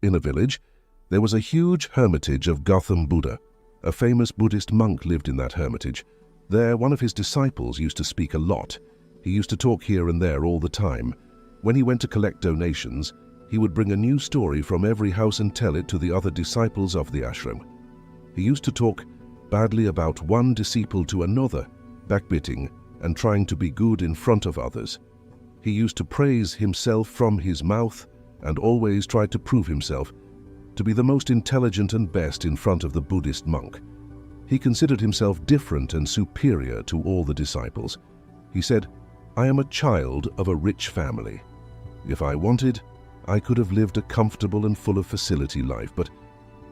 In a village, there was a huge hermitage of Gotham Buddha. A famous Buddhist monk lived in that hermitage. There, one of his disciples used to speak a lot. He used to talk here and there all the time. When he went to collect donations, he would bring a new story from every house and tell it to the other disciples of the ashram. He used to talk badly about one disciple to another, backbiting and trying to be good in front of others. He used to praise himself from his mouth and always tried to prove himself to be the most intelligent and best in front of the Buddhist monk. He considered himself different and superior to all the disciples. He said, "I am a child of a rich family. If I wanted, I could have lived a comfortable and full of facility life, but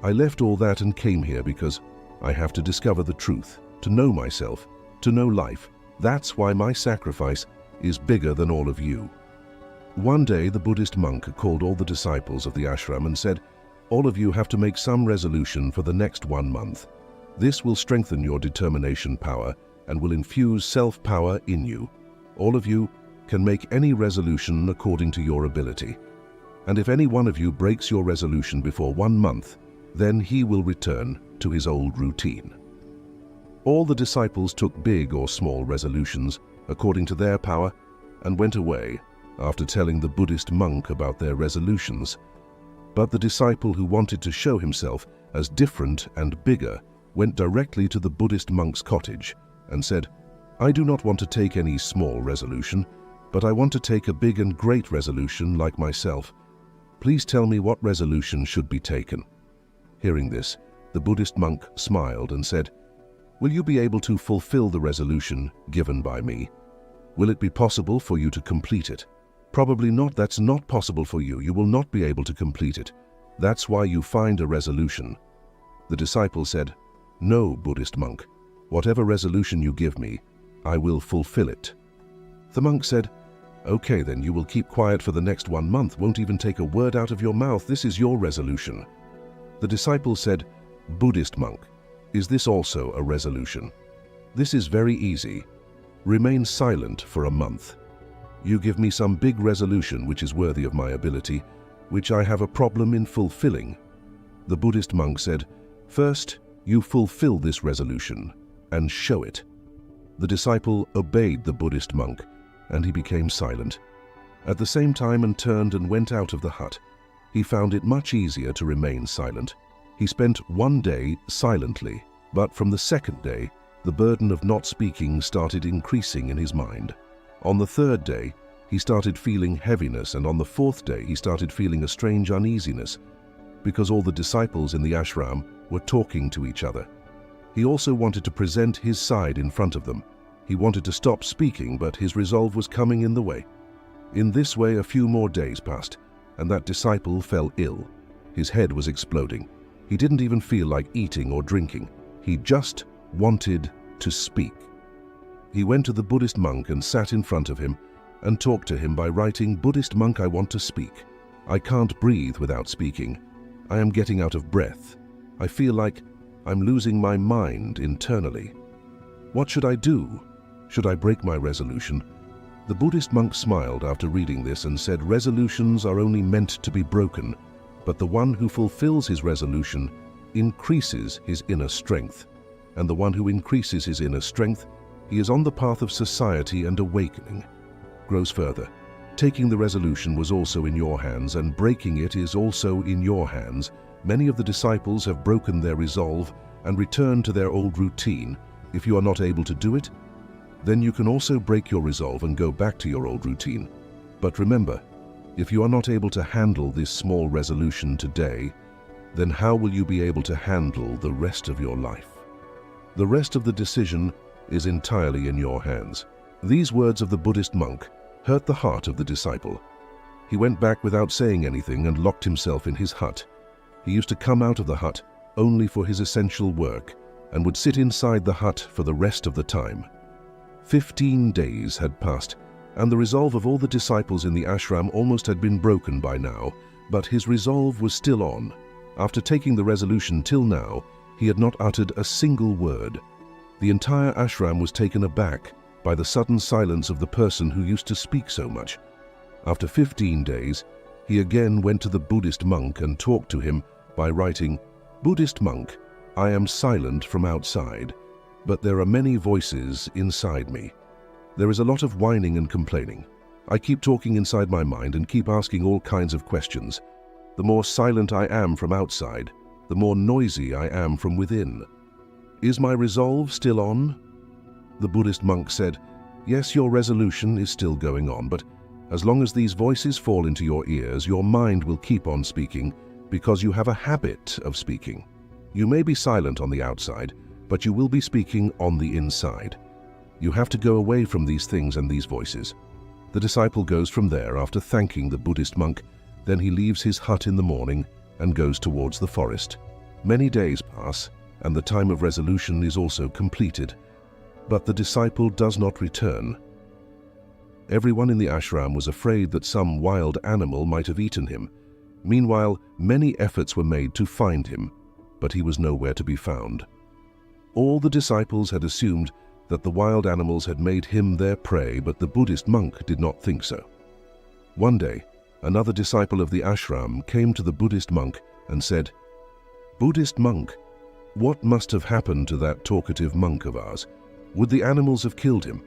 I left all that and came here because I have to discover the truth, to know myself, to know life. That's why my sacrifice is bigger than all of you." One day, the Buddhist monk called all the disciples of the ashram and said, "All of you have to make some resolution for the next 1 month. This will strengthen your determination power and will infuse self-power in you. All of you can make any resolution according to your ability. And if any one of you breaks your resolution before 1 month, then he will return to his old routine." All the disciples took big or small resolutions according to their power and went away after telling the Buddhist monk about their resolutions. But the disciple who wanted to show himself as different and bigger went directly to the Buddhist monk's cottage and said, "I do not want to take any small resolution, but I want to take a big and great resolution like myself. Please tell me what resolution should be taken." Hearing this, the Buddhist monk smiled and said, "Will you be able to fulfill the resolution given by me? Will it be possible for you to complete it?" "Probably not. That's not possible for you. You will not be able to complete it. That's why you find a resolution." The disciple said, "No, Buddhist monk. Whatever resolution you give me, I will fulfill it." The monk said, "Okay, then you will keep quiet for the next 1 month, won't even take a word out of your mouth. This is your resolution." The disciple said, "Buddhist monk, is this also a resolution?" "This is very easy. Remain silent for a month. You give me some big resolution which is worthy of my ability, which I have a problem in fulfilling." The Buddhist monk said, "First, you fulfill this resolution and show it." The disciple obeyed the Buddhist monk, and he became silent. At the same time, and turned and went out of the hut. He found it much easier to remain silent. He spent 1 day silently, but from the 2nd day, the burden of not speaking started increasing in his mind. On the 3rd day, he started feeling heaviness, and on the 4th day, he started feeling a strange uneasiness, because all the disciples in the ashram were talking to each other. He also wanted to present his side in front of them. He wanted to stop speaking, but his resolve was coming in the way. In this way, a few more days passed, and that disciple fell ill. His head was exploding. He didn't even feel like eating or drinking. He just wanted to speak. He went to the Buddhist monk and sat in front of him and talked to him by writing, "Buddhist monk, I want to speak. I can't breathe without speaking. I am getting out of breath. I feel like I'm losing my mind internally. What should I do? Should I break my resolution?" The Buddhist monk smiled after reading this and said, "Resolutions are only meant to be broken, but the one who fulfills his resolution increases his inner strength. And the one who increases his inner strength, he is on the path of society and awakening." Grows further. Taking the resolution was also in your hands, and breaking it is also in your hands. Many of the disciples have broken their resolve and returned to their old routine. If you are not able to do it, then you can also break your resolve and go back to your old routine. But remember, if you are not able to handle this small resolution today, then how will you be able to handle the rest of your life? The rest of the decision is entirely in your hands. These words of the Buddhist monk hurt the heart of the disciple. He went back without saying anything and locked himself in his hut. He used to come out of the hut only for his essential work and would sit inside the hut for the rest of the time. 15 days had passed, and the resolve of all the disciples in the ashram almost had been broken by now, but his resolve was still on. After taking the resolution till now, he had not uttered a single word. The entire ashram was taken aback by the sudden silence of the person who used to speak so much. After 15 days, He again went to the Buddhist monk and talked to him by writing, "Buddhist monk, I am silent from outside, but there are many voices inside me. There is a lot of whining and complaining. I keep talking inside my mind and keep asking all kinds of questions. The more silent I am from outside, the more noisy I am from within. Is my resolve still on?" The Buddhist monk said, "Yes, your resolution is still going on, but as long as these voices fall into your ears, your mind will keep on speaking because you have a habit of speaking. You may be silent on the outside, but you will be speaking on the inside. You have to go away from these things and these voices." The disciple goes from there after thanking the Buddhist monk. Then he leaves his hut in the morning and goes towards the forest. Many days pass, and the time of resolution is also completed. But the disciple does not return. Everyone in the ashram was afraid that some wild animal might have eaten him. Meanwhile, many efforts were made to find him, but he was nowhere to be found. All the disciples had assumed that the wild animals had made him their prey, but the Buddhist monk did not think so. One day, another disciple of the ashram came to the Buddhist monk and said, "Buddhist monk, what must have happened to that talkative monk of ours? Would the animals have killed him?"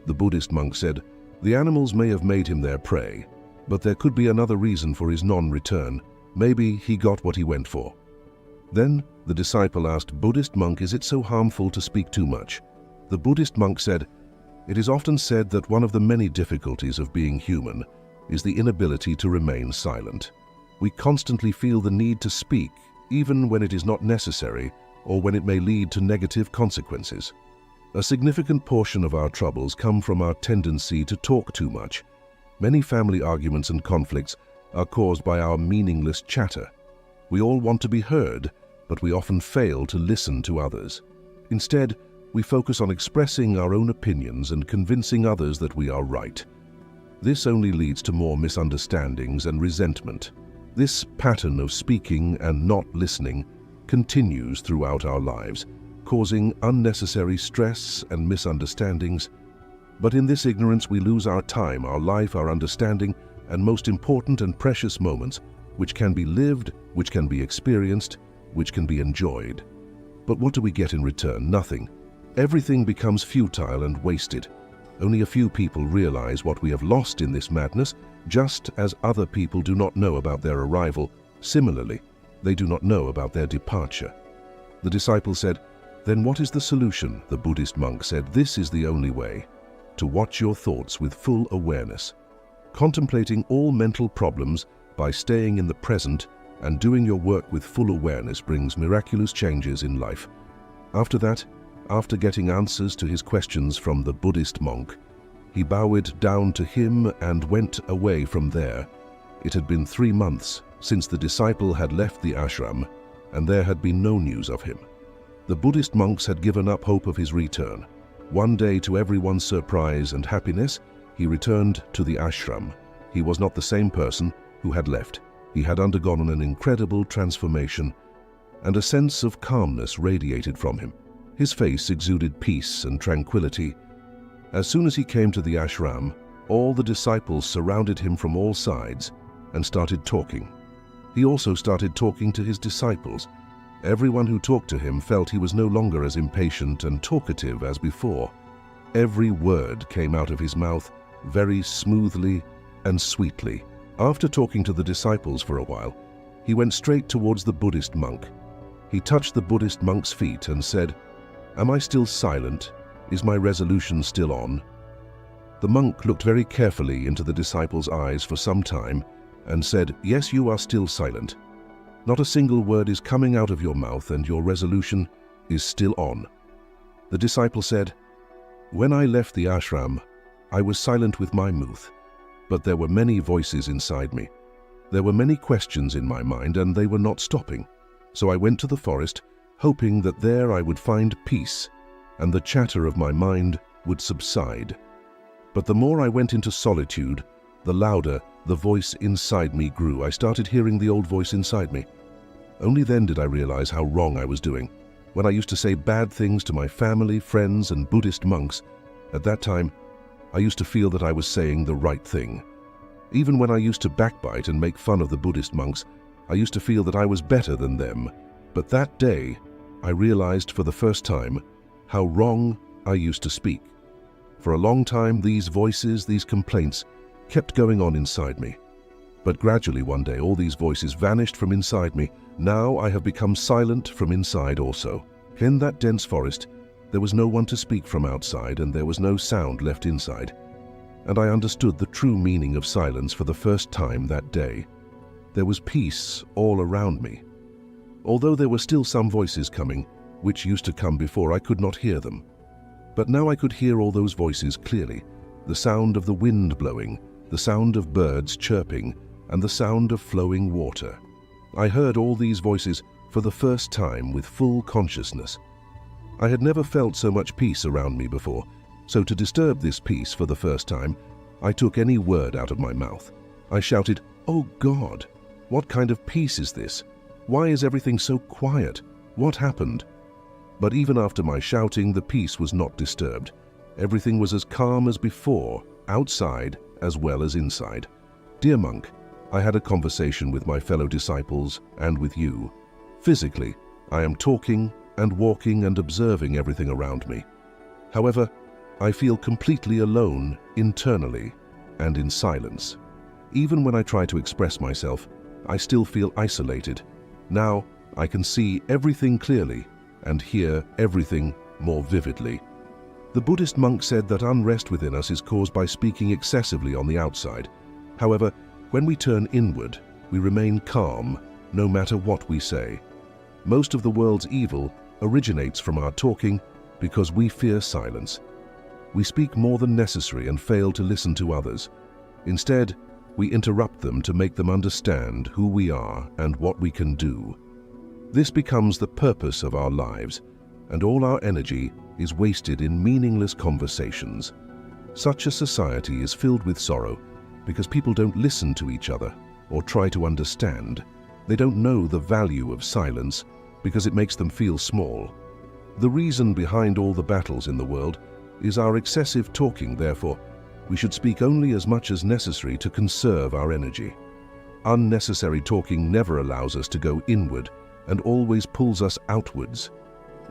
The Buddhist monk said, "The animals may have made him their prey, but there could be another reason for his non-return. Maybe he got what he went for." Then the disciple asked, "Buddhist monk, is it so harmful to speak too much?" The Buddhist monk said, "It is often said that one of the many difficulties of being human is the inability to remain silent. We constantly feel the need to speak, even when it is not necessary or when it may lead to negative consequences. A significant portion of our troubles come from our tendency to talk too much. Many family arguments and conflicts are caused by our meaningless chatter. We all want to be heard, but we often fail to listen to others. Instead, we focus on expressing our own opinions and convincing others that we are right. This only leads to more misunderstandings and resentment. This pattern of speaking and not listening continues throughout our lives, causing unnecessary stress and misunderstandings. But in this ignorance we lose our time, our life, our understanding, and most important and precious moments, which can be lived, which can be experienced, which can be enjoyed. But what do we get in return? Nothing. Everything becomes futile and wasted. Only a few people realize what we have lost in this madness, just as other people do not know about their arrival. Similarly, they do not know about their departure. The disciple said, "Then what is the solution?" The Buddhist monk said, "This is the only way. To watch your thoughts with full awareness. Contemplating all mental problems by staying in the present and doing your work with full awareness brings miraculous changes in life." After that, after getting answers to his questions from the Buddhist monk, he bowed down to him and went away from there. It had been 3 months since the disciple had left the ashram, and there had been no news of him. The Buddhist monks had given up hope of his return. One day, to everyone's surprise and happiness, he returned to the ashram. He was not the same person who had left. He had undergone an incredible transformation, and a sense of calmness radiated from him. His face exuded peace and tranquility. As soon as he came to the ashram, all the disciples surrounded him from all sides and started talking. He also started talking to his disciples. Everyone who talked to him felt he was no longer as impatient and talkative as before. Every word came out of his mouth very smoothly and sweetly. After talking to the disciples for a while, he went straight towards the Buddhist monk. He touched the Buddhist monk's feet and said, "Am I still silent? Is my resolution still on?" The monk looked very carefully into the disciple's eyes for some time and said, "Yes, you are still silent. Not a single word is coming out of your mouth, and your resolution is still on." The disciple said, "When I left the ashram, I was silent with my mouth, but there were many voices inside me. There were many questions in my mind, and they were not stopping. So I went to the forest, hoping that there I would find peace, and the chatter of my mind would subside. But the more I went into solitude, the louder the voice inside me grew. I started hearing the old voice inside me. Only then did I realize how wrong I was doing. When I used to say bad things to my family, friends, and Buddhist monks, at that time, I used to feel that I was saying the right thing. Even when I used to backbite and make fun of the Buddhist monks, I used to feel that I was better than them. But that day, I realized for the first time how wrong I used to speak. For a long time, these voices, these complaints, kept going on inside me. But gradually one day, all these voices vanished from inside me. Now I have become silent from inside also. In that dense forest, there was no one to speak from outside, and there was no sound left inside. And I understood the true meaning of silence for the first time that day. There was peace all around me. Although there were still some voices coming, which used to come before, I could not hear them. But now I could hear all those voices clearly. The sound of the wind blowing, the sound of birds chirping, and the sound of flowing water. I heard all these voices for the first time with full consciousness. I had never felt so much peace around me before, so to disturb this peace for the first time, I took any word out of my mouth. I shouted, "Oh God, what kind of peace is this? Why is everything so quiet? What happened?" But even after my shouting, the peace was not disturbed. Everything was as calm as before, outside as well as inside. Dear monk, I had a conversation with my fellow disciples and with you. Physically, I am talking and walking and observing everything around me. However, I feel completely alone internally and in silence. Even when I try to express myself, I still feel isolated. Now I can see everything clearly and hear everything more vividly. The Buddhist monk said that unrest within us is caused by speaking excessively on the outside. However, when we turn inward, we remain calm no matter what we say. Most of the world's evil originates from our talking because we fear silence. We speak more than necessary and fail to listen to others. Instead, we interrupt them to make them understand who we are and what we can do. This becomes the purpose of our lives, and all our energy is wasted in meaningless conversations. Such a society is filled with sorrow because people don't listen to each other or try to understand. They don't know the value of silence because it makes them feel small. The reason behind all the battles in the world is our excessive talking. Therefore, we should speak only as much as necessary to conserve our energy. Unnecessary talking never allows us to go inward and always pulls us outwards.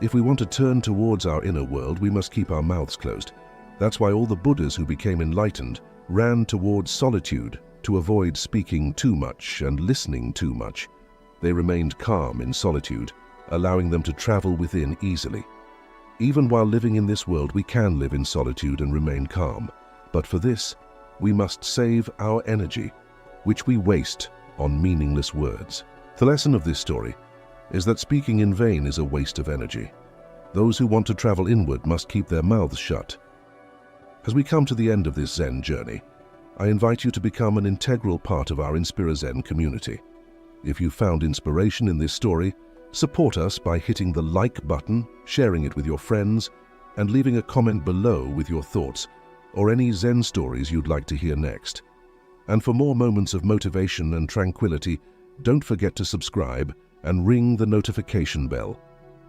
If we want to turn towards our inner world, we must keep our mouths closed. That's why all the Buddhas who became enlightened ran towards solitude to avoid speaking too much and listening too much. They remained calm in solitude, allowing them to travel within easily. Even while living in this world, we can live in solitude and remain calm. But for this, we must save our energy, which we waste on meaningless words. The lesson of this story is that speaking in vain is a waste of energy. Those who want to travel inward must keep their mouths shut. As we come to the end of this Zen journey, I invite you to become an integral part of our Inspira Zen community. If you found inspiration in this story, support us by hitting the like button, sharing it with your friends, and leaving a comment below with your thoughts or any Zen stories you'd like to hear next. And for more moments of motivation and tranquility, don't forget to subscribe and ring the notification bell.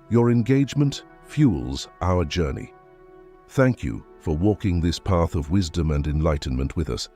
Your engagement fuels our journey. Thank you for walking this path of wisdom and enlightenment with us.